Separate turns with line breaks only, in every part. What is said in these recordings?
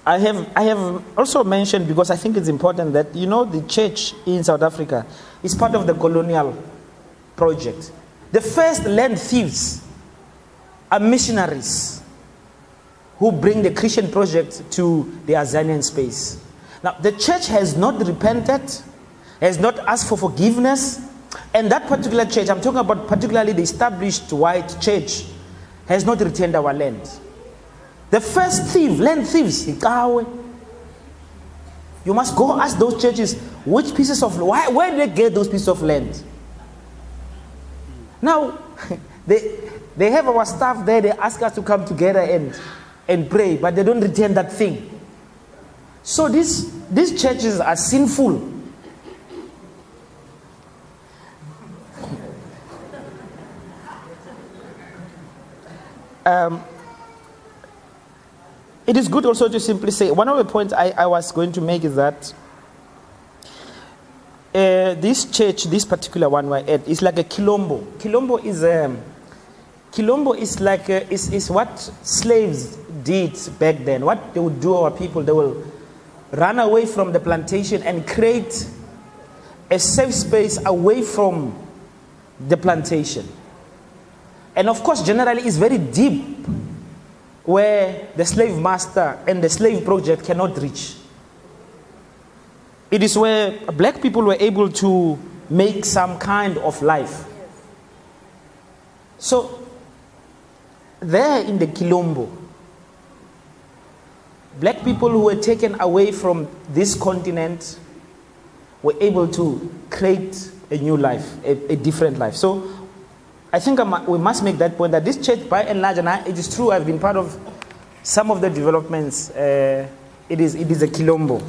I have also mentioned, because I think it's important, that the church in South Africa is part of the colonial project. The first land thieves are missionaries who bring the Christian project to the Azanian space. Now, the church has not repented, has not asked for forgiveness, and that particular church, I'm talking about particularly the established white church, has not returned our land. The first thief, land thieves, you must go ask those churches which pieces of, where did they get those pieces of land? Now, they have our staff there, they ask us to come together and pray, but they don't return that thing. So these churches are sinful. It is good also to simply say, one of the points I was going to make is that this church, this particular one we're at, is like a Kilombo. Kilombo is what slaves did back then. What they would do, our people, they will run away from the plantation and create a safe space away from the plantation. And of course, generally, it's very deep, where the slave master and the slave project cannot reach. It is where black people were able to make some kind of life. So, there in the Kilombo, black people who were taken away from this continent were able to create a new life, a different life. So, I think we must make that point that this church, by and large, and it is true, I've been part of some of the developments. It is a Kilombo.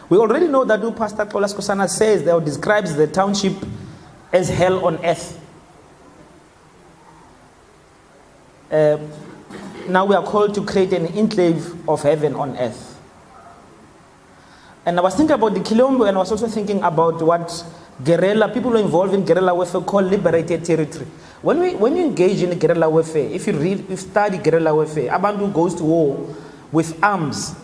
We already know that Pastor Paulus Kosana says or describes the township as hell on earth. Now we are called to create an enclave of heaven on earth. And I was thinking about the Kilombo, and I was also thinking about what people who are involved in guerrilla warfare call liberated territory. When you engage in guerrilla warfare, if you study guerrilla warfare, Abantu goes to war with arms.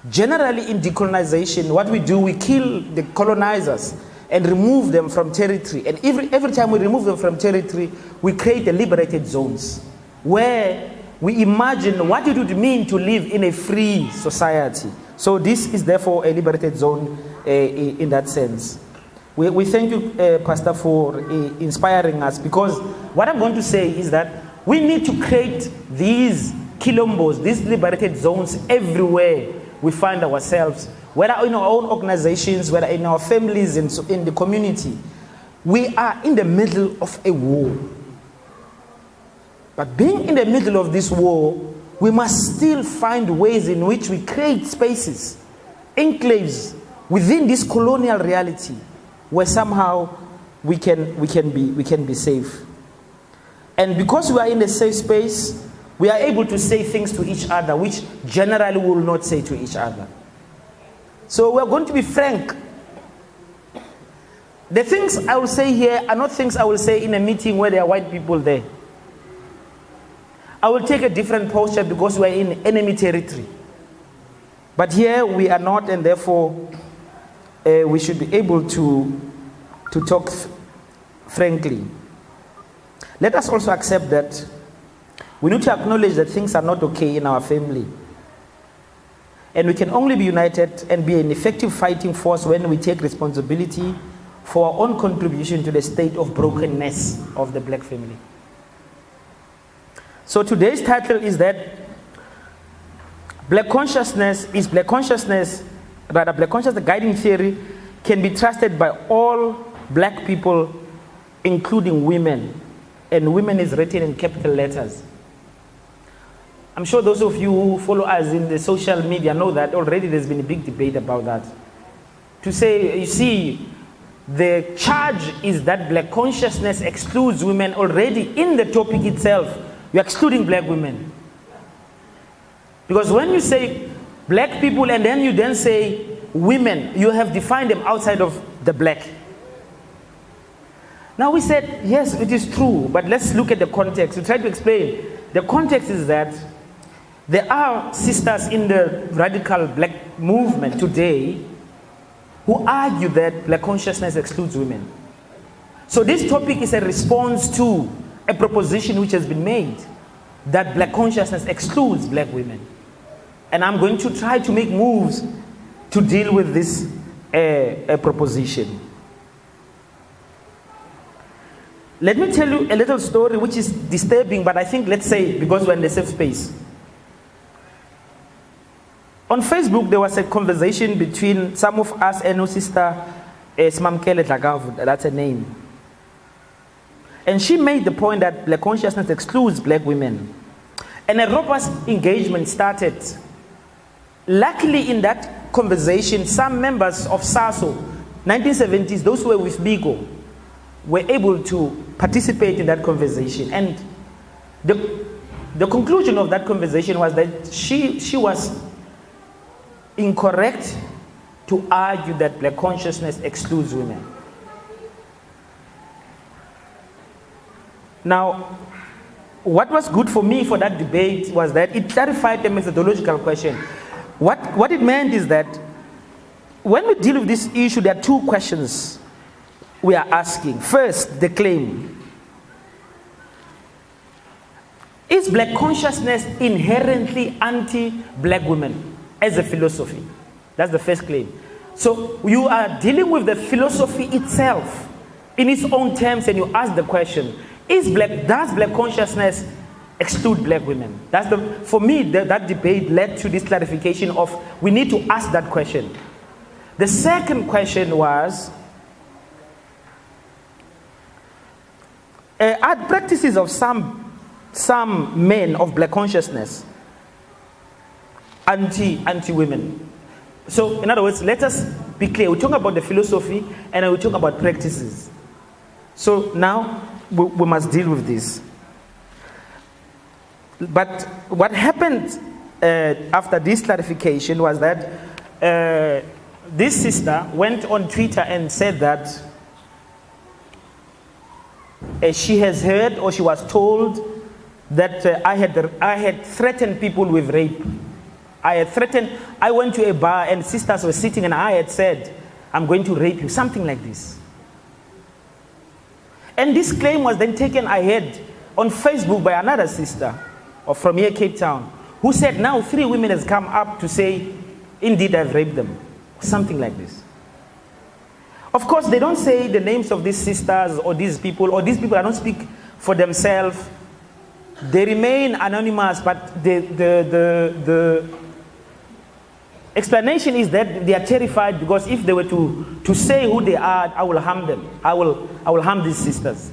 Generally in decolonization, what we do, we kill the colonizers and remove them from territory. And every time we remove them from territory, we create a liberated zones where we imagine what it would mean to live in a free society. So this is therefore a liberated zone in that sense. We thank you, Pastor, for inspiring us, because what I'm going to say is that we need to create these Kilombos, these liberated zones everywhere we find ourselves, whether in our own organizations, whether in our families, in the community. We are in the middle of a war. But being in the middle of this war, we must still find ways in which we create spaces, enclaves within this colonial reality, where somehow we can be safe. And because we are in a safe space, we are able to say things to each other which generally we will not say to each other. So we're going to be frank. The things I will say here are not things I will say in a meeting where there are white people there. I will take a different posture because we are in enemy territory. But here we are not, and therefore we should be able to talk frankly. Let us also accept that we need to acknowledge that things are not okay in our family. And we can only be united and be an effective fighting force when we take responsibility for our own contribution to the state of brokenness of the black family. So today's title is that black consciousness, the guiding theory, can be trusted by all black people, including women. And women is written in capital letters. I'm sure those of you who follow us in the social media know that already there's been a big debate about that. To say, you see, the charge is that black consciousness excludes women. Already in the topic itself, you're excluding black women. Because when you say black people and then you then say women, you have defined them outside of the black. Now we said, yes, it is true, but let's look at the context. We try to explain. The context is that there are sisters in the radical black movement today who argue that black consciousness excludes women. So this topic is a response to a proposition which has been made that black consciousness excludes black women. And I'm going to try to make moves to deal with this proposition. Let me tell you a little story which is disturbing, but I think, let's say, because we're in the safe space. On Facebook, there was a conversation between some of us and our sister, Smamkele Dlakavu, that's her name. And she made the point that black consciousness excludes black women. And a robust engagement started. Luckily, in that conversation, some members of SASO, 1970s, those who were with Biko, were able to participate in that conversation. And the conclusion of that conversation was that she was incorrect to argue that black consciousness excludes women. Now, what was good for me for that debate was that it clarified the methodological question. What it meant is that when we deal with this issue, there are two questions we are asking. First, the claim. Is black consciousness inherently anti-black women as a philosophy? That's the first claim. So you are dealing with the philosophy itself in its own terms, and you ask the question, does black consciousness exclude black women? For me, that debate led to this clarification of we need to ask that question. The second question was, are practices of some men of black consciousness anti-women? So, in other words, let us be clear. We talk about the philosophy and we talk about practices. So now we must deal with this. But what happened after this clarification was that this sister went on Twitter and said that she has heard, or she was told, that I had threatened people with rape. I went to a bar and sisters were sitting and I had said, I'm going to rape you, something like this. And this claim was then taken ahead on Facebook by another sister from here, Cape Town, who said now 3 women has come up to say, indeed I've raped them, something like this. Of course, they don't say the names of these sisters or these people I don't speak for themselves. They remain anonymous, but the explanation is that they are terrified because if they were to say who they are, I will harm them. I will harm these sisters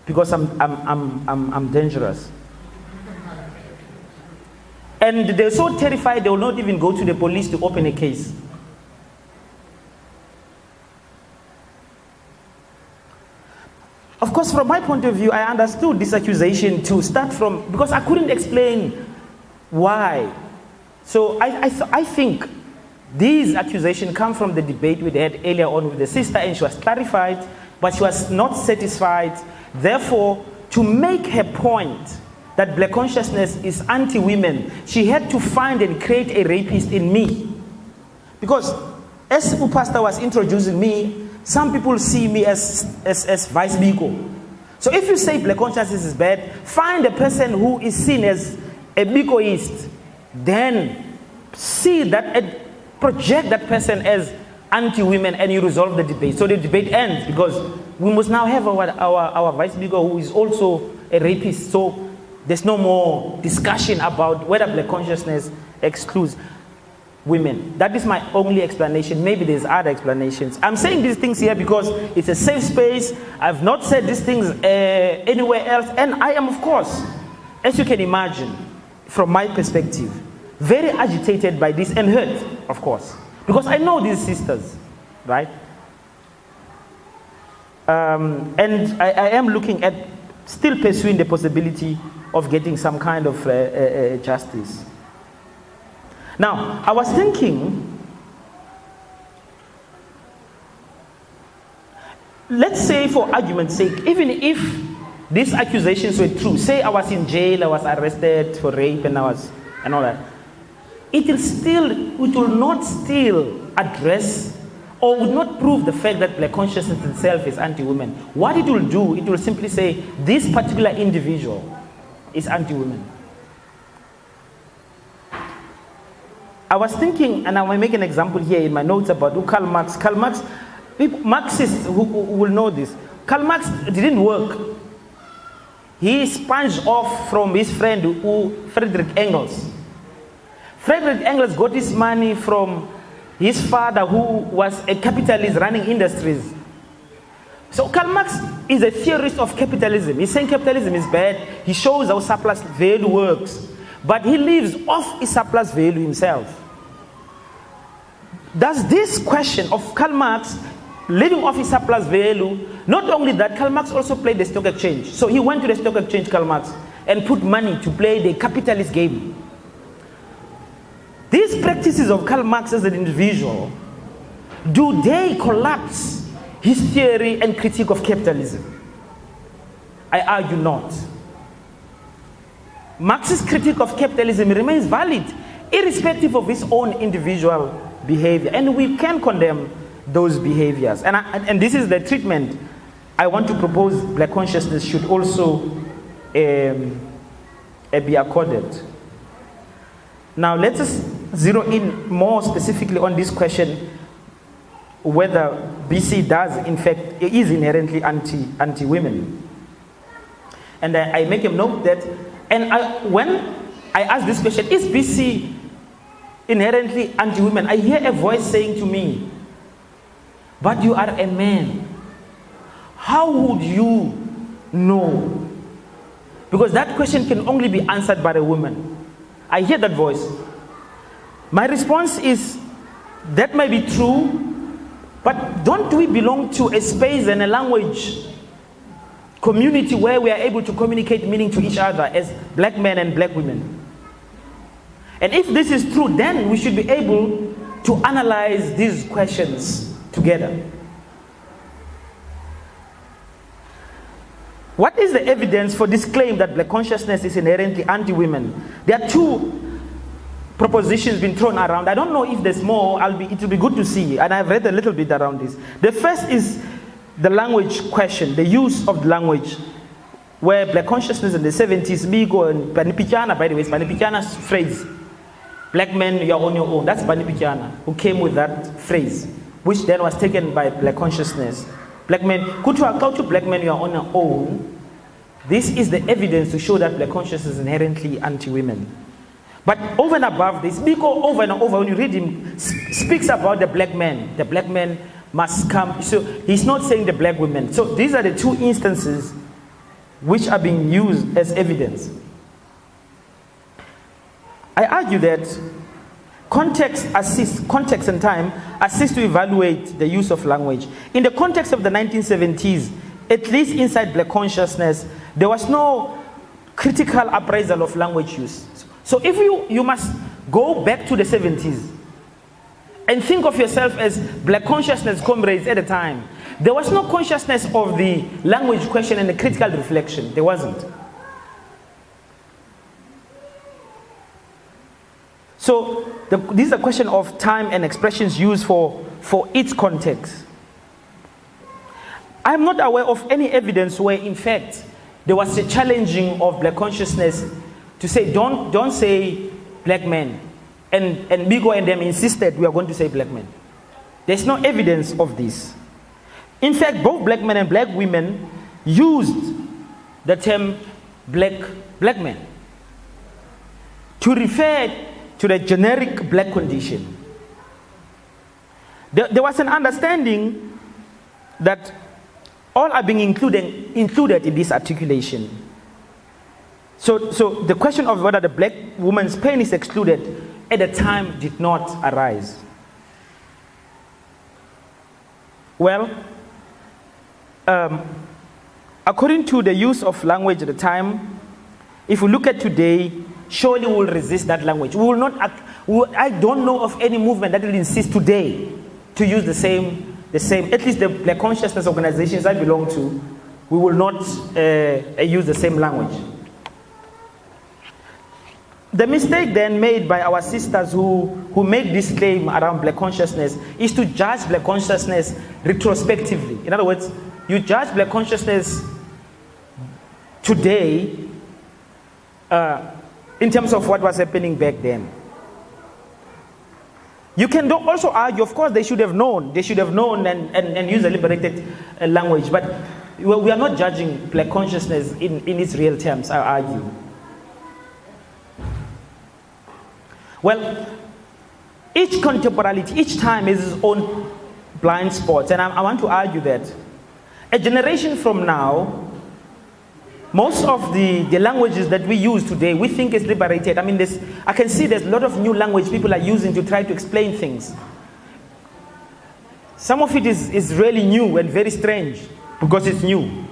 because I'm dangerous. And they're so terrified they will not even go to the police to open a case. Of course, from my point of view, I understood this accusation to start from, because I couldn't explain why. So I think these accusations come from the debate we had earlier on with the sister, and she was clarified, but she was not satisfied. Therefore, to make her point that black consciousness is anti-women, she had to find and create a rapist in me. Because as Upasta was introducing me, some people see me as Vice Biko. So if you say black consciousness is bad, find a person who is seen as a Bikoist, then see that, project that person as anti-women, and you resolve the debate. So the debate ends because we must now have our Vice Biko who is also a rapist. So there's no more discussion about whether black consciousness excludes women. That is my only explanation. Maybe there's other explanations. I'm saying these things here because it's a safe space. I've not said these things anywhere else. And I am, of course, as you can imagine, from my perspective, very agitated by this and hurt, of course. Because I know these sisters, right? And I am looking at still pursuing the possibility of getting some kind of justice. Now, I was thinking, let's say for argument's sake, even if these accusations were true, say I was in jail, I was arrested for rape and all that, it will not still address or would not prove the fact that black consciousness itself is anti-women. What it will do, it will simply say this particular individual is anti-women. I was thinking, and I will make an example here in my notes about Karl Marx. Karl Marx, Marxists who will know this. Karl Marx didn't work. He sponged off from his friend, Friedrich Engels. Friedrich Engels got his money from his father, who was a capitalist running industries. So Karl Marx is a theorist of capitalism. He's saying capitalism is bad. He shows how surplus value works. But he lives off his surplus value himself. Does this question of Karl Marx living off his surplus value, not only that, Karl Marx also played the stock exchange. So he went to the stock exchange, Karl Marx, and put money to play the capitalist game. These practices of Karl Marx as an individual, do they collapse his theory and critique of capitalism? I argue not. Marx's critique of capitalism remains valid, irrespective of his own individual behavior. And we can condemn those behaviors. And this is the treatment I want to propose black consciousness should also be accorded. Now let us zero in more specifically on this question, whether BC does in fact is inherently anti-women. And I make a note that, when I ask this question, is BC inherently anti-women? I hear a voice saying to me, but you are a man. How would you know? Because that question can only be answered by a woman. I hear that voice. My response is, that may be true, but don't we belong to a space and a language community where we are able to communicate meaning to each other as black men and black women? And if this is true, then we should be able to analyze these questions together. What is the evidence for this claim that black consciousness is inherently anti-women? There are two propositions being thrown around. I don't know if there's more. It will be good to see, and I've read a little bit around this. The first is the language question, the use of the language, where black consciousness in the 70s, Bigo and Panipichana, by the way, it's Panipichana's phrase, black men, you're on your own. That's Panipichana, who came with that phrase, which then was taken by black consciousness. Black men, to black men, you are on your own. This is the evidence to show that black consciousness is inherently anti-women. But over and above this, Biko over and over, when you read him, speaks about the black men. The black men must come. So he's not saying the black women. So these are the two instances which are being used as evidence. I argue that context and time assist to evaluate the use of language. In the context of the 1970s, at least inside black consciousness, there was no critical appraisal of language use. So if you must go back to the 70s and think of yourself as black consciousness comrades at the time, there was no consciousness of the language question and the critical reflection. There wasn't. So this is a question of time and expressions used for its context. I'm not aware of any evidence where, in fact, there was a challenging of black consciousness to say, don't say black men. And Bigo and them insisted we are going to say black men. There's no evidence of this. In fact, both black men and black women used the term black men to refer to the generic black condition. There was an understanding that all are being included in this articulation. So the question of whether the black woman's pain is excluded at the time did not arise. Well, according to the use of language at the time, if we look at today, surely we will resist that language. We will not. I don't know of any movement that will insist today to use the same. At least the Black consciousness organizations I belong to, we will not use the same language. The mistake then made by our sisters who made this claim around Black consciousness is to judge Black consciousness retrospectively. In other words, you judge Black consciousness today in terms of what was happening back then. You can also argue, of course, they should have known and use a liberated language, but we are not judging Black consciousness in its real terms, I argue. Well, each contemporality, each time has its own blind spots, and I want to argue that a generation from now, most of the languages that we use today, we think is liberated. I mean, I can see there's a lot of new language people are using to try to explain things. Some of it is really new and very strange because it's new.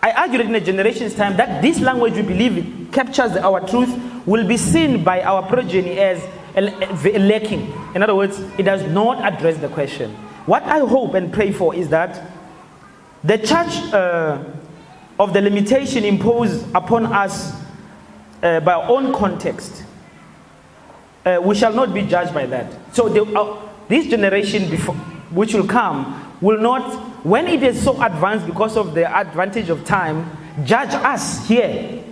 I argue that in a generation's time, that this language we believe it captures our truth will be seen by our progeny as lacking. In other words, it does not address the question. What I hope and pray for is that the charge of the limitation imposed upon us by our own context, we shall not be judged by that. So this generation which will come will not, when it is so advanced because of the advantage of time, judge us here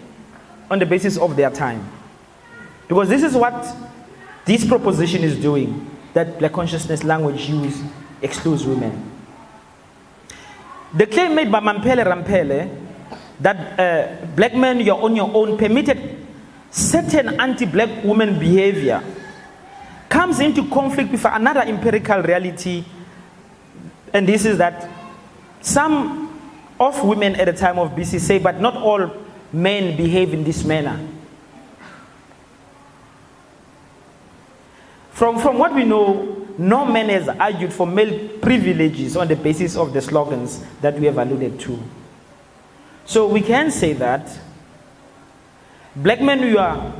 on the basis of their time. Because this is what this proposition is doing, that Black consciousness language use excludes women. The claim made by Mampele Rampele that black men, you're on your own, permitted certain anti-black women behavior comes into conflict with another empirical reality, and this is that some of women at the time of BC say, but not all men behave in this manner. From what we know, no man has argued for male privileges on the basis of the slogans that we have alluded to. So we can say that black men, you are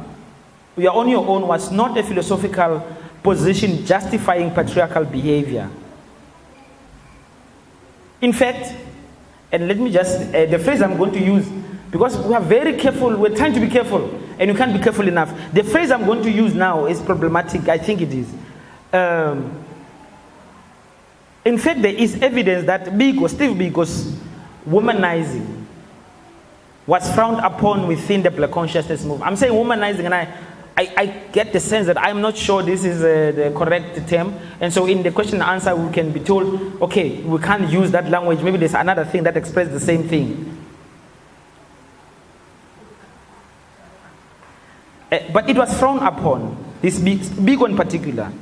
on your own was not a philosophical position justifying patriarchal behavior. In fact, and let me just, the phrase I'm going to use, because we are very careful, we're trying to be careful, and you can't be careful enough. The phrase I'm going to use now is problematic, I think it is. In fact, there is evidence that Steve Biko's womanizing was frowned upon within the Black consciousness movement. I'm saying womanizing, and I get the sense that I'm not sure this is the correct term. And so in the question and answer, we can be told, okay, we can't use that language. Maybe there's another thing that expresses the same thing. But it was frowned upon, this big one in particular.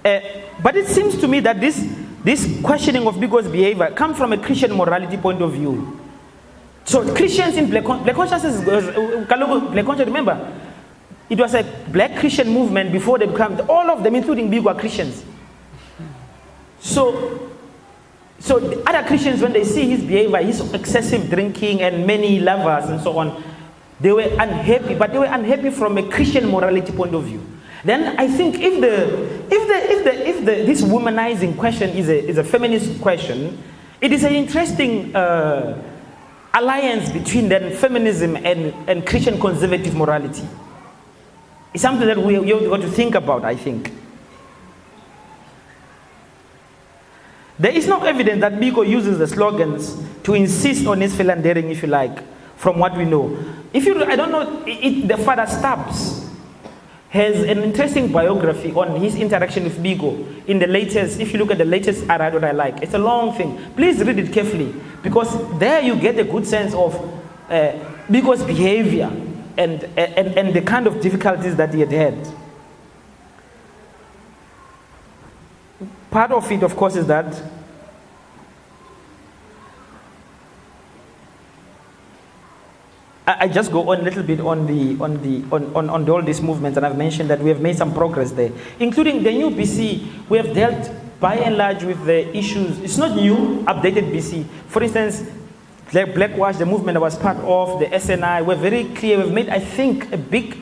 But it seems to me that this questioning of Biko's behavior comes from a Christian morality point of view. So Christians in Black consciousness, remember, it was a Black Christian movement before they became, all of them, including Biko, are Christians. So the other Christians, when they see his behavior, his excessive drinking and many lovers and so on, they were unhappy, but they were unhappy from a Christian morality point of view. Then I think if this womanizing question is a feminist question, it is an interesting alliance between then feminism and Christian conservative morality. It's something that you've got to think about, I think. There is no evidence that Biko uses the slogans to insist on his philandering, if you like, from what we know. I don't know, the father Stubbs has an interesting biography on his interaction with Biko in the latest, if you look at the latest I Write What I Like. It's a long thing. Please read it carefully, because there you get a good sense of Biko's behavior and the kind of difficulties that he had had. Part of it, of course, is that I just go on a little bit on all these movements, and I've mentioned that we have made some progress there, including the new BC. We have dealt by and large with the issues. It's not new, updated BC. For instance, Blackwash, the movement I was part of, the SNI, were very clear. We've made, I think, a big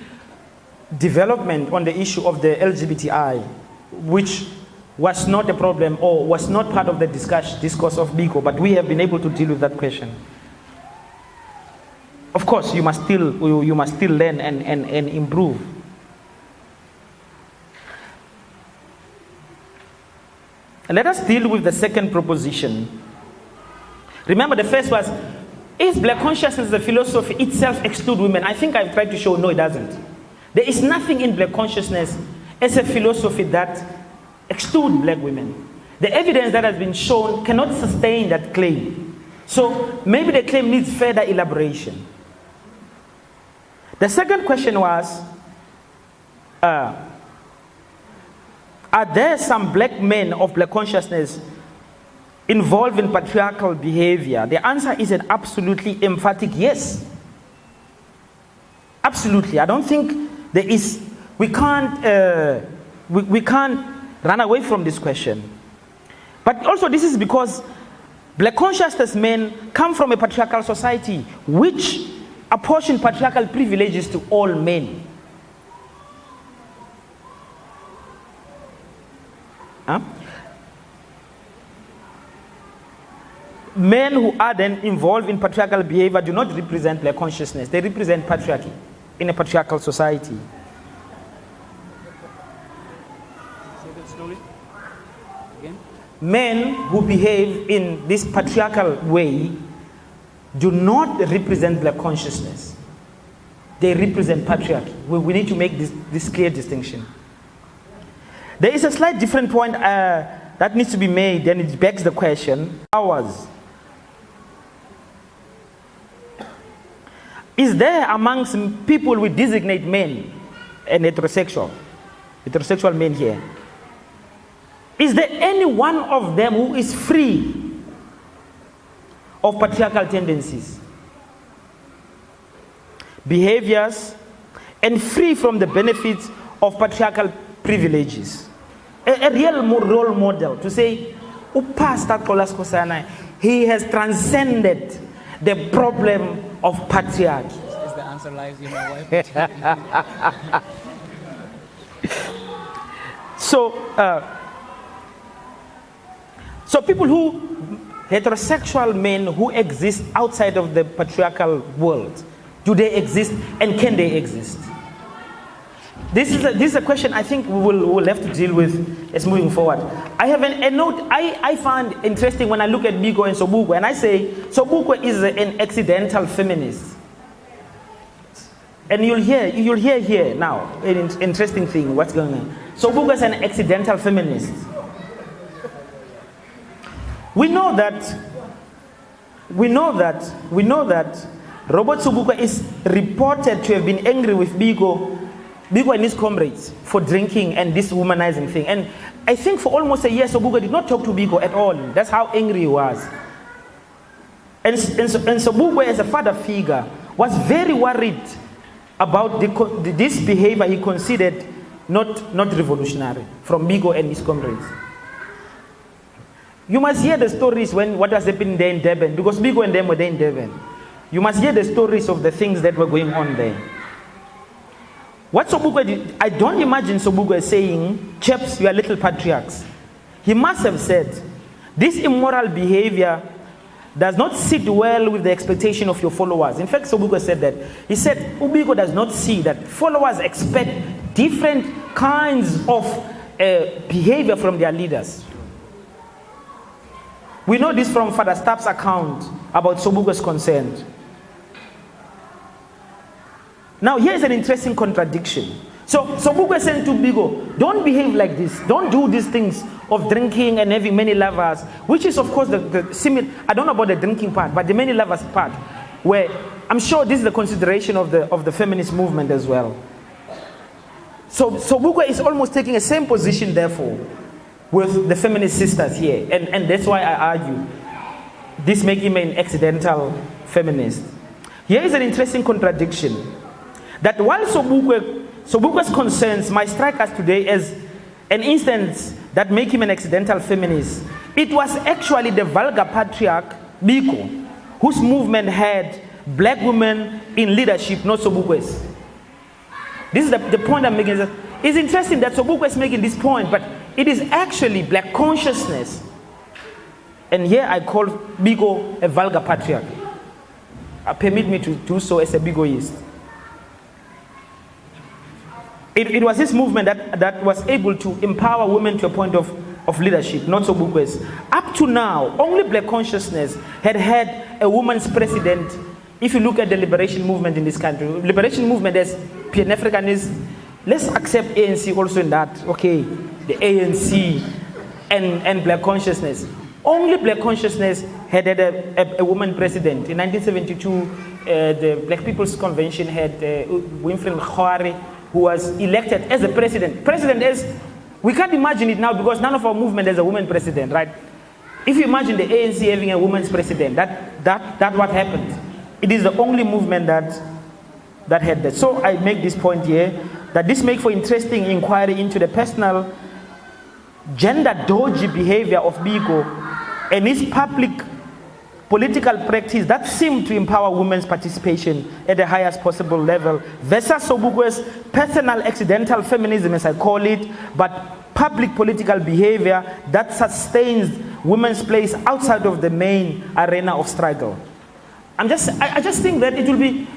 development on the issue of the LGBTI, which was not a problem or was not part of the discourse of Biko, but we have been able to deal with that question. Of course, you must still learn and improve. Let us deal with the second proposition. Remember, the first was, is black consciousness the philosophy itself exclude women? I think I've tried to show, no, it doesn't. There is nothing in black consciousness as a philosophy that excludes black women. The evidence that has been shown cannot sustain that claim. So maybe the claim needs further elaboration. The second question was, are there some black men of black consciousness involved in patriarchal behavior? The answer is an absolutely emphatic yes. Absolutely. I don't think there is, we can't run away from this question. But also this is because black consciousness men come from a patriarchal society which apportion patriarchal privileges to all men. Huh? Men who are then involved in patriarchal behavior do not represent black consciousness. They represent patriarchy in a patriarchal society.
Say that slowly. Again.
Men who behave in this patriarchal way do not represent black consciousness. They represent patriarchy. We need to make this clear distinction. There is a slight different point that needs to be made, and it begs the question, ours. Is there amongst people we designate men and heterosexual men here? Is there any one of them who is free of patriarchal tendencies, behaviors, and free from the benefits of patriarchal privileges? A real role model to say, he has transcended the problem of patriarchy.
Is the answer lies in my wife?
So people heterosexual men who exist outside of the patriarchal world, do they exist and can they exist? This is a question I think we'll have to deal with as moving forward. I have a note I find interesting when I look at Biko and Sobukwe, and I say Sobukwe is an accidental feminist. And you'll hear here now an interesting thing, what's going on. Sobukwe is an accidental feminist. We know that Robert Sobukwe is reported to have been angry with Biko and his comrades for drinking and this womanizing thing. And I think for almost a year, Sobukwe did not talk to Biko at all. That's how angry he was. And Sobukwe, as a father figure, was very worried about this behavior he considered not revolutionary from Biko and his comrades. You must hear the stories what was happening there in Durban, because Biko and them were there in Durban. You must hear the stories of the things that were going on there. What Sobukwe did, I don't imagine Sobukwe saying, chaps, you are little patriarchs. He must have said, this immoral behavior does not sit well with the expectation of your followers. In fact, Sobukwe said that. He said, Biko does not see that followers expect different kinds of behavior from their leaders. We know this from Father Stapp's account about Sobukwe's concern. Now, here's an interesting contradiction. So Sobukwe said to Biko, don't behave like this. Don't do these things of drinking and having many lovers, which is, of course, the similar. I don't know about the drinking part, but the many lovers part, where I'm sure this is the consideration of the feminist movement as well. So Sobukwe is almost taking the same position, therefore, with the feminist sisters here. And that's why I argue this makes him an accidental feminist. Here is an interesting contradiction. That while Sobukwe's concerns might strike us today as an instance that make him an accidental feminist, it was actually the vulgar patriarch, Biko, whose movement had black women in leadership, not Sobukwe's. This is the point I'm making. It's interesting that Sobukwe is making this point, but it is actually black consciousness. And here I call Biko a vulgar patriarch. Permit me to do so as a Bigoist. It was this movement that was able to empower women to a point of leadership, not Sobukwe's. Up to now, only black consciousness had a woman's president. If you look at the liberation movement in this country, liberation movement as Pan-Africanist, let's accept ANC also in that, okay, the ANC and black consciousness. Only black consciousness had a woman president. In 1972, the Black People's Convention had Winfred Khawari, who was elected as a president. President is, we can't imagine it now because none of our movement has a woman president, right? If you imagine the ANC having a woman's president, that what happened. It is the only movement that had that. So I make this point here, that this makes for interesting inquiry into the personal gender dodgy behavior of Biko and his public political practice that seemed to empower women's participation at the highest possible level versus Sobukwe's personal accidental feminism, as I call it, but public political behavior that sustains women's place outside of the main arena of struggle. I just think that it will be,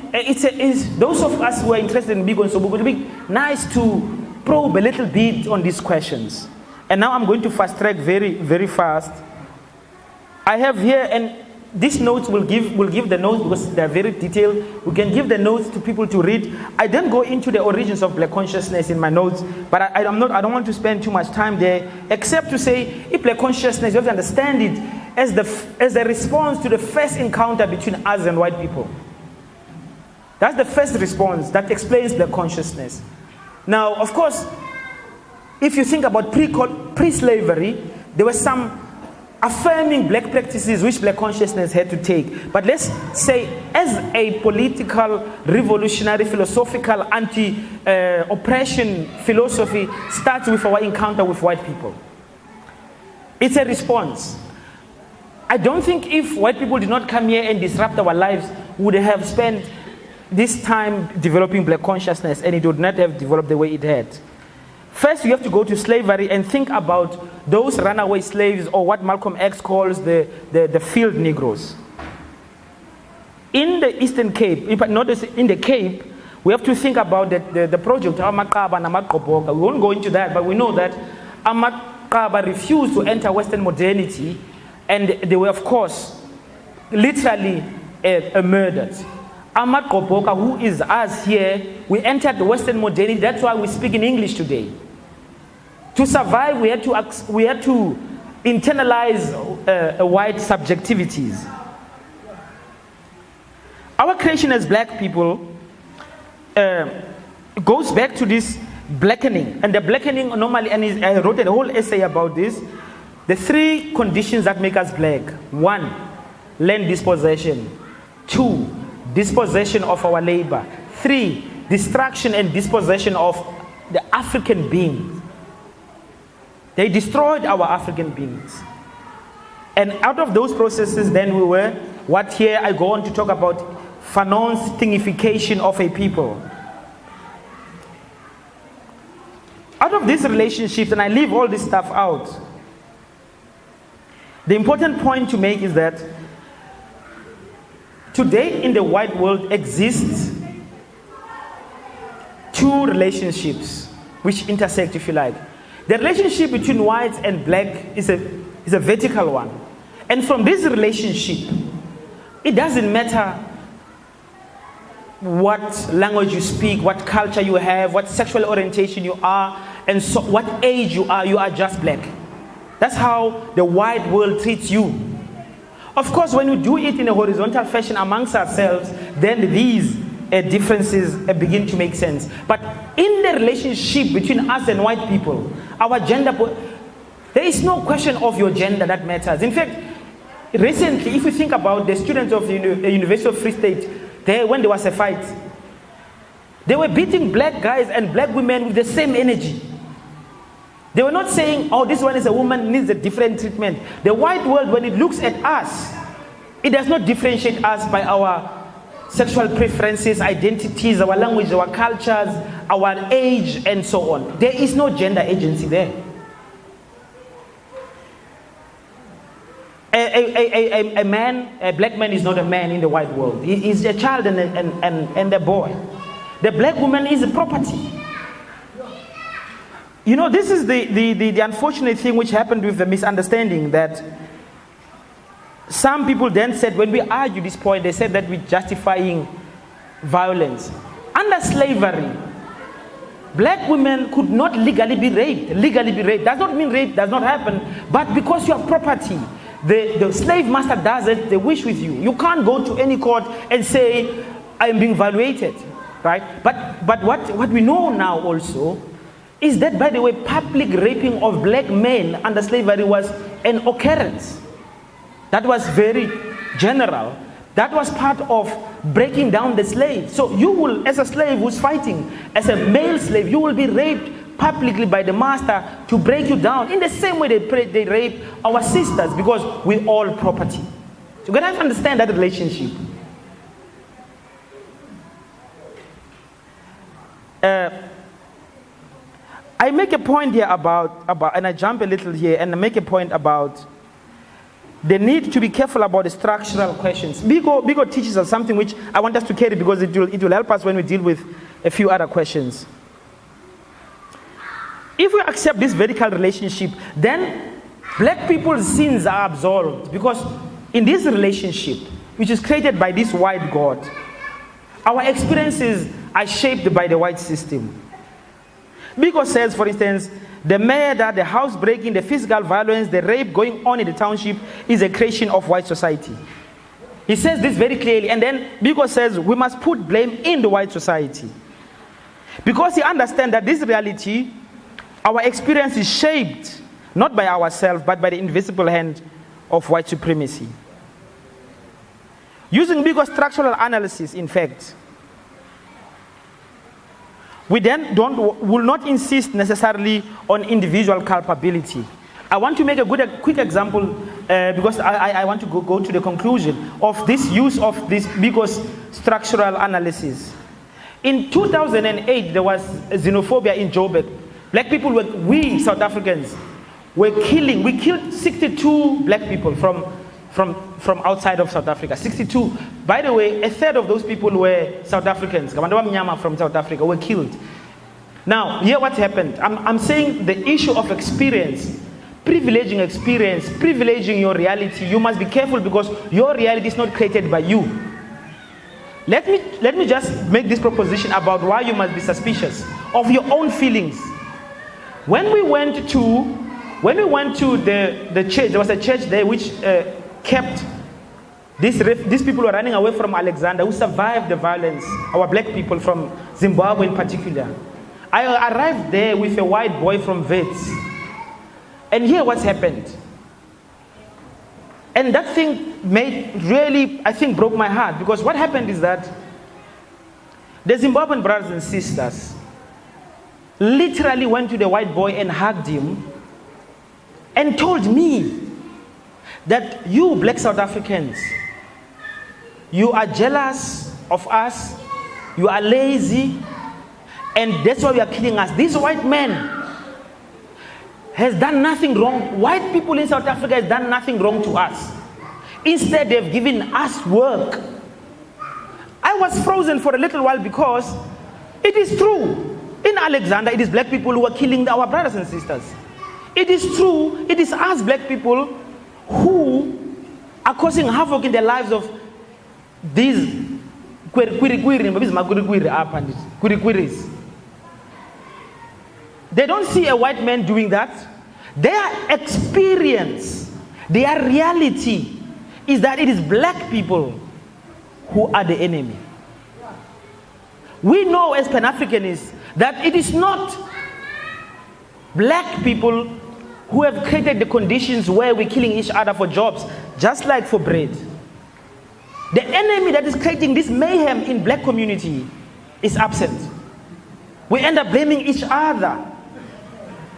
those of us who are interested in Biko and Sobukwe, it will be nice to probe a little bit on these questions. And now I'm going to fast track very, very fast. I have here, and these notes will give the notes because they're very detailed. We can give the notes to people to read. I don't go into the origins of black consciousness in my notes, but I don't want to spend too much time there, except to say, if black consciousness, you have to understand it as a response to the first encounter between us and white people. That's the first response that explains black consciousness. Now, of course, if you think about pre-slavery, there were some affirming black practices which black consciousness had to take. But let's say, as a political, revolutionary, philosophical, anti-oppression philosophy starts with our encounter with white people. It's a response. I don't think if white people did not come here and disrupt our lives, we would have spent this time developing black consciousness, and it would not have developed the way it had. First, you have to go to slavery and think about those runaway slaves, or what Malcolm X calls the field Negroes. In the Eastern Cape, notice in the Cape, we have to think about the project Amakaba and Amakgoboka. We won't go into that, but we know that Amakaba refused to enter Western modernity, and they were, of course, literally murdered. Amakgoboka, who is us here, we entered the Western modernity. That's why we speak in English today. To survive, we had to internalize white subjectivities. Our creation as black people goes back to this blackening. And the blackening normally, and I wrote a whole essay about this, the three conditions that make us black. 1, land dispossession. 2, dispossession of our labor. 3, destruction and dispossession of the African beings. They destroyed our African beings. And out of those processes, then we were, what here I go on to talk about, Fanon's thingification of a people. Out of these relationships, and I leave all this stuff out, the important point to make is that today in the white world exists two relationships which intersect, if you like. The relationship between whites and black is a vertical one. And from this relationship, it doesn't matter what language you speak, what culture you have, what sexual orientation you are, and so what age you are just black. That's how the white world treats you. Of course, when we do it in a horizontal fashion amongst ourselves, then these differences begin to make sense. But in the relationship between us and white people, our gender, there is no question of your gender that matters. In fact, recently, if you think about the students of the University of Free State, when there was a fight, they were beating black guys and black women with the same energy. They were not saying, oh, this one is a woman, needs a different treatment. The white world, when it looks at us, It does not differentiate us by our sexual preferences, identities, our language, our cultures, our age, and so on. There is no gender agency there. A black man is not a man in the white world. He is a child and a boy. The black woman is a property. You know, this is the unfortunate thing which happened with the misunderstanding, that some people then said, when we argue this point, they said that we're justifying violence. Under slavery, black women could not legally be raped. Legally be raped does not mean rape does not happen, but because you are property, the slave master does it, they wish with you. You can't go to any court and say, I am being violated, right? But what we know now also is that, by the way, public raping of black men under slavery was an occurrence. That was very general. That was part of breaking down the slave. So you will, as a slave who's fighting, as a male slave, you will be raped publicly by the master to break you down. In the same way they rape our sisters, because we're all property. So you have to understand that relationship. I make a point here about, and I jump a little here, and I make a point about the need to be careful about the structural questions. Bigo teaches us something which I want us to carry, because it will help us when we deal with a few other questions. If we accept this vertical relationship, then black people's sins are absolved, because in this relationship, which is created by this white God, our experiences are shaped by the white system. Bigo says, for instance, the murder, the housebreaking, the physical violence, the rape going on in the township is a creation of white society. He says this very clearly, and then Bigo says we must put blame in the white society. Because he understands that this reality, our experience is shaped not by ourselves, but by the invisible hand of white supremacy. Using Bigo's structural analysis, in fact, we then will not insist necessarily on individual culpability. I want to make a quick example because I want to go to the conclusion of this use of this Bigo's structural analysis. In 2008, there was xenophobia in Joburg. Black people we South Africans were killing. We killed 62 black people from outside of South Africa. 62. By the way, a third of those people were South Africans. From South Africa were killed. Now, here what happened. I'm saying the issue of experience, privileging your reality. You must be careful, because your reality is not created by you. Let me just make this proposition about why you must be suspicious of your own feelings. When we went to the church, there was a church there which kept these people were running away from Alexander, who survived the violence, our black people from Zimbabwe in particular. I arrived there with a white boy from Wits. And here what's happened. And that thing broke my heart, because what happened is that the Zimbabwean brothers and sisters literally went to the white boy and hugged him and told me that you black South Africans, you are jealous of us, you are lazy, and that's why you are killing us. This white man has done nothing wrong. White people in South Africa has done nothing wrong to us. Instead, they've given us work. I was frozen for a little while, because it is true. In Alexander, it is black people who are killing our brothers and sisters. It is true. It is us black people who are causing havoc in the lives of these kwiriquiris. They don't see a white man doing that. Their experience, their reality is that it is black people who are the enemy. We know as Pan-Africanists that it is not black people who have created the conditions where we're killing each other for jobs, just like for bread. The enemy that is creating this mayhem in black community is absent. We end up blaming each other,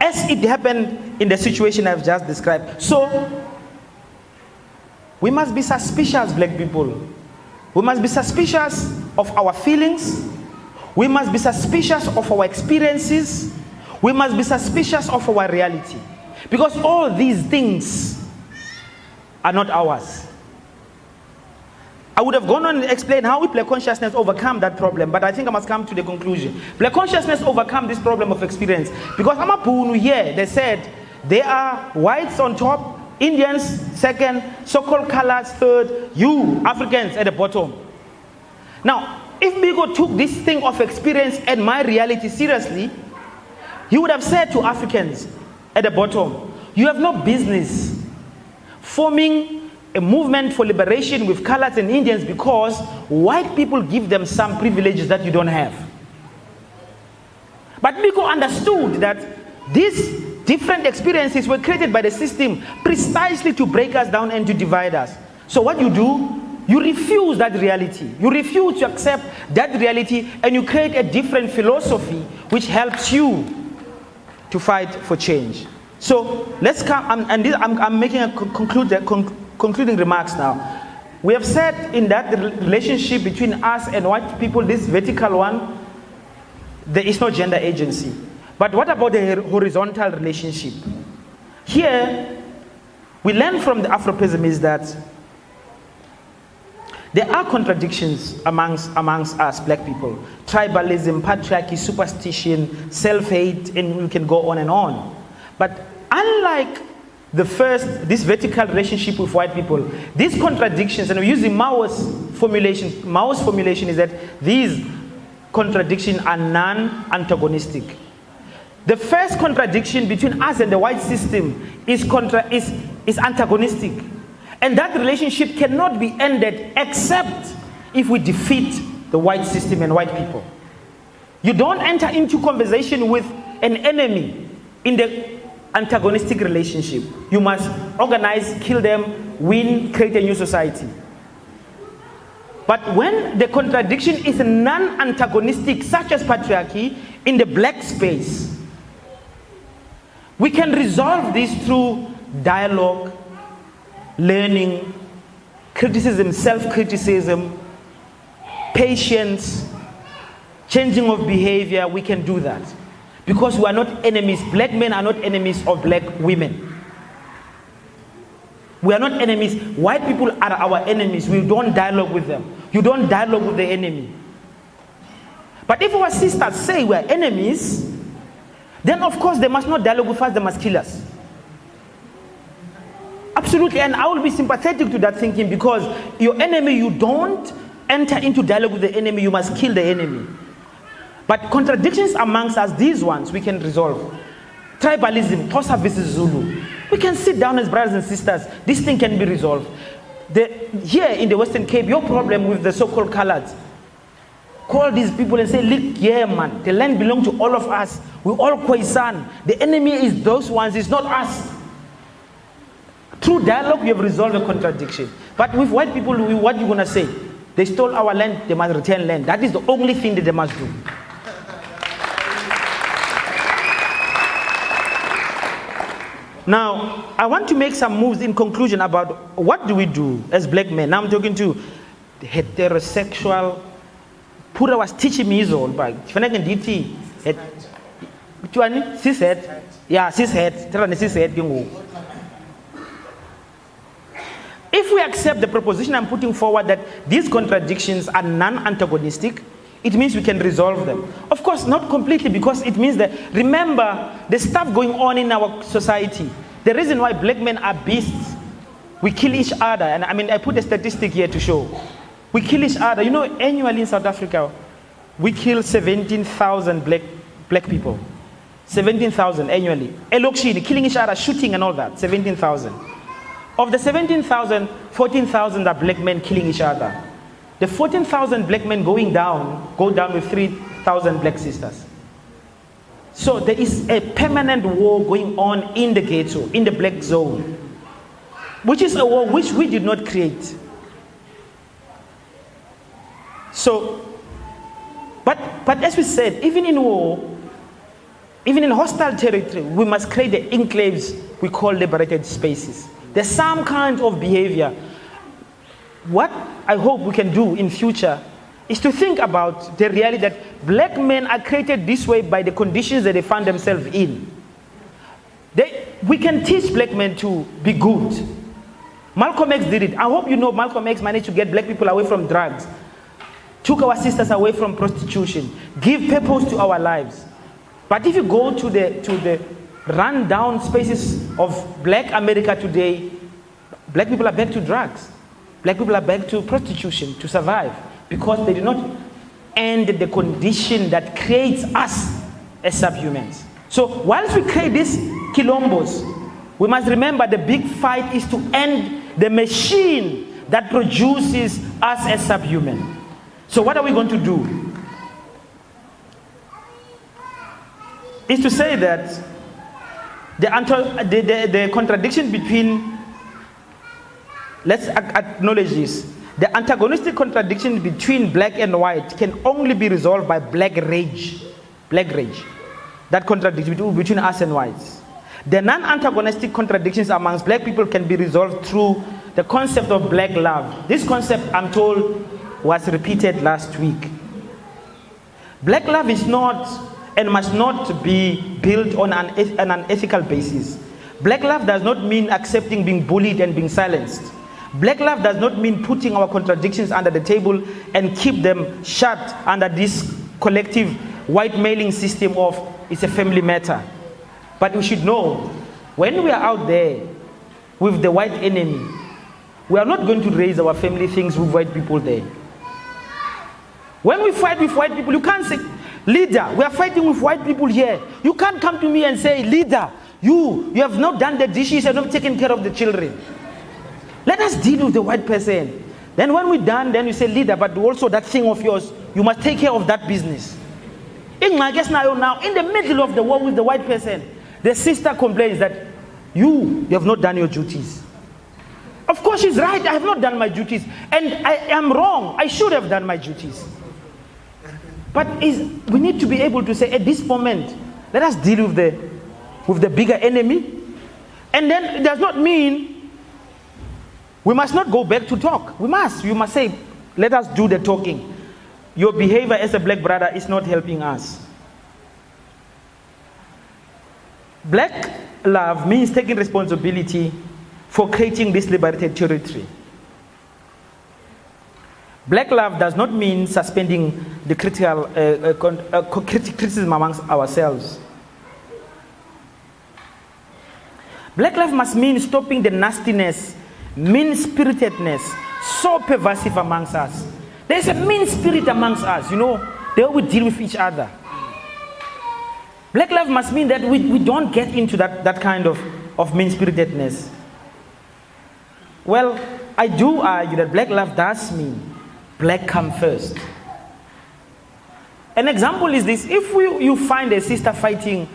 as it happened in the situation I've just described. So, We must be suspicious, black people. We must be suspicious of our feelings. We must be suspicious of our experiences. We must be suspicious of our reality. Because all these things are not ours. I would have gone on and explained how Black consciousness overcome that problem, but I think I must come to the conclusion. Black consciousness overcome this problem of experience. Because Amapunu here, they said, they are whites on top, Indians second, so-called colors third, you Africans at the bottom. Now, if Biko took this thing of experience and my reality seriously, he would have said to Africans at the bottom, you have no business forming a movement for liberation with colors and Indians because white people give them some privileges that you don't have. But Biko understood that these different experiences were created by the system precisely to break us down and to divide us. So what you do, you refuse that reality. You refuse to accept that reality and you create a different philosophy which helps you to fight for change. So let's come, I'm making a concluding remarks now. We have said in that the relationship between us and white people, this vertical one, there is no gender agency. But what about the horizontal relationship? Here, we learn from the Afro-pessimists that there are contradictions amongst us black people. Tribalism, patriarchy, superstition, self-hate, and we can go on and on. But unlike this vertical relationship with white people, these contradictions, and we're using Mao's formulation is that these contradictions are non-antagonistic. The first contradiction between us and the white system is antagonistic. And that relationship cannot be ended except if we defeat the white system and white people. You don't enter into conversation with an enemy in the antagonistic relationship. You must organize, kill them, win, create a new society. But when the contradiction is non-antagonistic, such as patriarchy, in the black space, we can resolve this through dialogue, learning, criticism, self-criticism, patience, changing of behavior. We can do that. Because we are not enemies. Black men are not enemies of black women. We are not enemies. White people are our enemies. We don't dialogue with them. You don't dialogue with the enemy. But if our sisters say we are enemies, then of course they must not dialogue with us, they must kill us. Absolutely, and I will be sympathetic to that thinking, because your enemy, you don't enter into dialogue with the enemy, you must kill the enemy. But contradictions amongst us, these ones, we can resolve. Tribalism, Xhosa versus Zulu. We can sit down as brothers and sisters. This thing can be resolved. Here in the Western Cape, your problem with the so-called coloreds, call these people and say, look, yeah, man, the land belongs to all of us. We all Khoisan. The enemy is those ones, it's not us. Through dialogue, we have resolved the contradiction. But with white people, what are you going to say? They stole our land, they must return land. That is the only thing that they must do. Now, I want to make some moves in conclusion about what do we do as black men. Now I'm talking to the heterosexual. Pura was teaching me all by DT. Which one? Cishet. Yeah, cishet. If we accept the proposition I'm putting forward that these contradictions are non-antagonistic, it means we can resolve them. Of course, not completely, because it means that, remember, the stuff going on in our society. The reason why black men are beasts, we kill each other. And I mean, I put a statistic here to show. We kill each other. You know, annually in South Africa, we kill 17,000 black people. 17,000 annually. Elokshini, killing each other, shooting and all that. 17,000. Of the 17,000, 14,000 are black men killing each other. The 14,000 black men go down with 3,000 black sisters. So there is a permanent war going on in the ghetto, in the black zone, which is a war which we did not create. So, but as we said, even in war, even in hostile territory, we must create the enclaves we call liberated spaces. There's some kind of behavior. what I hope we can do in future is to think about the reality that black men are created this way by the conditions that they find themselves in. We can teach black men to be good. Malcolm X did it. I hope you know Malcolm X managed to get black people away from drugs, took our sisters away from prostitution, give purpose to our lives. But if you go to the run-down spaces of black America today, black people are back to drugs. Black people are back to prostitution to survive because they did not end the condition that creates us as subhumans. So whilst we create these Kilombos, we must remember the big fight is to end the machine that produces us as subhuman. So what are we going to do? Is to say that the contradiction between, let's acknowledge this, the antagonistic contradiction between black and white can only be resolved by black rage. Black rage. That contradiction between us and whites. The non-antagonistic contradictions amongst black people can be resolved through the concept of black love. This concept, I'm told, was repeated last week. Black love is not and must not be built on an ethical basis. Black love does not mean accepting being bullied and being silenced. Black love does not mean putting our contradictions under the table and keep them shut under this collective white mailing system of it's a family matter. But we should know, when we are out there with the white enemy, we are not going to raise our family things with white people there. When we fight with white people, you can't say, leader, we are fighting with white people here. You can't come to me and say, leader, you have not done the dishes and not taken care of the children. Let us deal with the white person. Then when we're done, then you say, leader, but also that thing of yours, you must take care of that business. In my guess now, in the middle of the war with the white person, the sister complains that you have not done your duties. Of course she's right, I have not done my duties. And I am wrong, I should have done my duties. But we need to be able to say, at this moment, let us deal with the bigger enemy. And then it does not mean we must not go back to talk. You must say, let us do the talking. Your behavior as a black brother is not helping us. Black love means taking responsibility for creating this liberated territory. Black love does not mean suspending the criticism amongst ourselves. Black love must mean stopping the nastiness, mean-spiritedness, so pervasive amongst us. There's a mean spirit amongst us, they will deal with each other. Black love must mean that we don't get into that kind of mean-spiritedness. Well, I do argue that black love does mean black come first. An example is this: if you find a sister fighting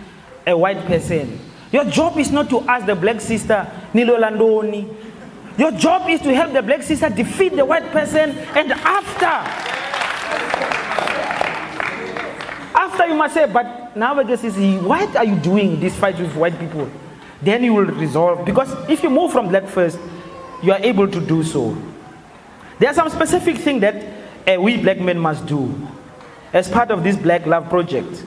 a white person, your job is not to ask the black sister, Nilo Landoni. Your job is to help the black sister defeat the white person, and after you must say, but now I guess why are you doing this fight with white people? Then you will resolve, because if you move from black first, you are able to do so. There are some specific things that we black men must do as part of this Black Love project.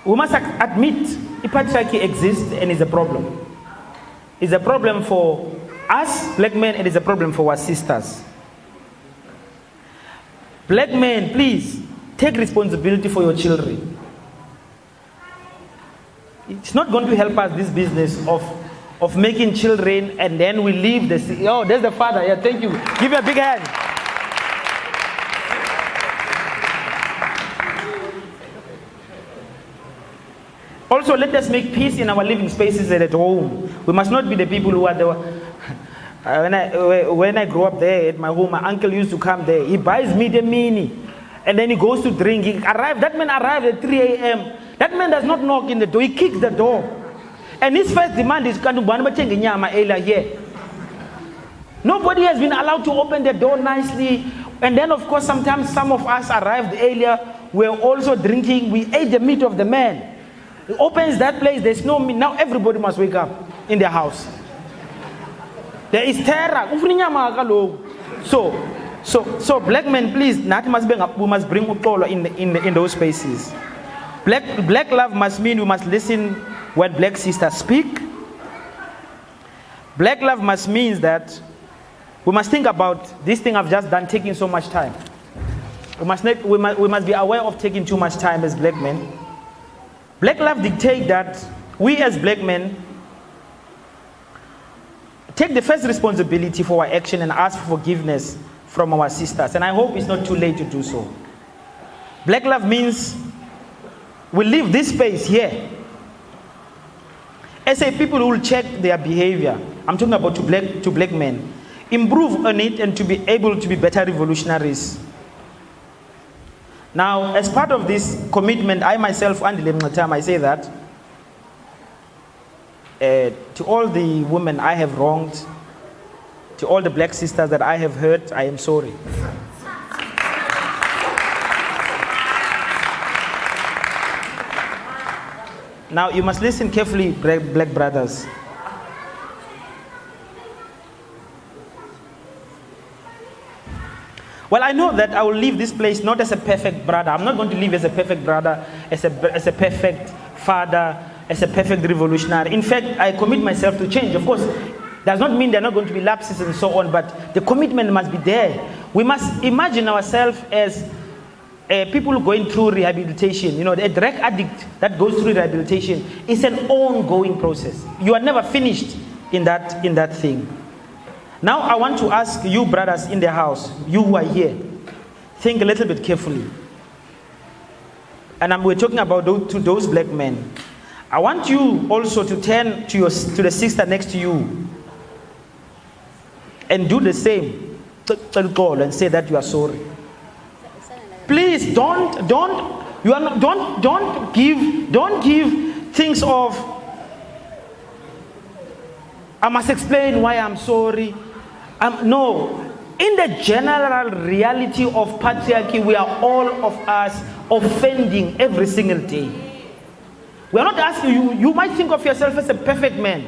We must admit patriarchy exists and is a problem. It's a problem for us black men and it's a problem for our sisters. Black men, please take responsibility for your children. It's not going to help us, this business of making children and then we leave the... Oh, there's the father. Yeah, thank you. Give me a big hand. Also, let us make peace in our living spaces and at home. We must not be the people who are the... When I grew up there at my home, my uncle used to come there. He buys me the mini. And then he goes to drink. That man arrived at 3 a.m. That man does not knock in the door. He kicks the door. And his first demand is, here. Nobody has been allowed to open the door nicely. And then, of course, sometimes some of us arrived earlier. We're also drinking. We ate the meat of the man. He opens that place. There's no meat. Now everybody must wake up in their house. There is terror. So black men, please, we must bring uxolo in those spaces. Black love must mean we must listen when black sisters speak. Black love must mean that we must think about this thing I've just done taking so much time. We must be aware of taking too much time as black men. Black love dictates that we as black men take the first responsibility for our action and ask for forgiveness from our sisters. And I hope it's not too late to do so. Black love means we leave this space here. As a people who will check their behavior. I'm talking about to black men. Improve on it and to be able to be better revolutionaries. Now, as part of this commitment, I myself, Andile Mngxitama, I say that to all the women I have wronged, to all the black sisters that I have hurt, I am sorry. Now, you must listen carefully, black brothers. Well, I know that I will leave this place not as a perfect brother. I'm not going to live as a perfect brother, as a perfect father, as a perfect revolutionary. In fact, I commit myself to change. Of course, does not mean there are not going to be lapses and so on, but the commitment must be there. We must imagine ourselves as people going through rehabilitation. You know, a drug addict that goes through rehabilitation is an ongoing process. You are never finished in that thing. Now I want to ask you brothers in the house, you who are here, think a little bit carefully. And we're talking about those black men. I want you also to turn to the sister next to you and do the same. And say that you are sorry. Please don't give things of I must explain why I'm sorry. No. In the general reality of patriarchy, we are all of us offending every single day. We are not asking you. You might think of yourself as a perfect man,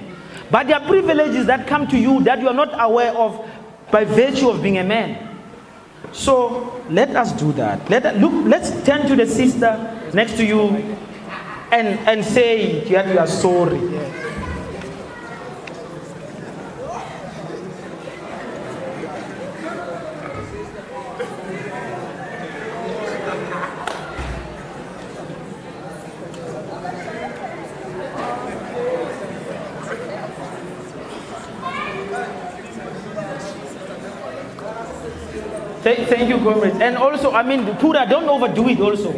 but there are privileges that come to you that you are not aware of by virtue of being a man. So let us do that. Let's turn to the sister next to you and say that you are sorry. Thank you, comrades. And also, Pura, don't overdo it also.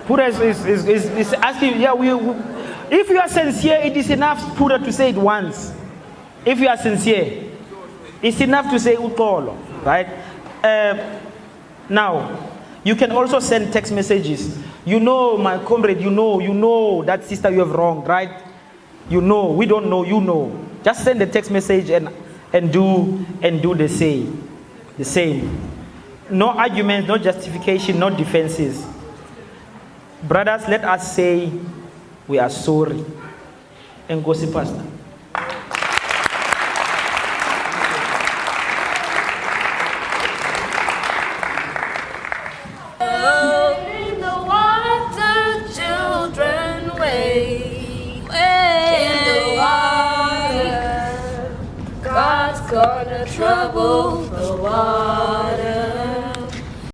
Pura is asking, if you are sincere, it is enough, Pura, to say it once. If you are sincere, it's enough to say utolo, right? Now, you can also send text messages. You know, my comrade, you know that sister you have wronged, right? You know, we don't know, you know. Just send a text message and do the same. No arguments, no justification, no defenses. Brothers, let us say we are sorry. Enkosi Pastor.
In the water, children wade. In the water, God's gonna trouble the water.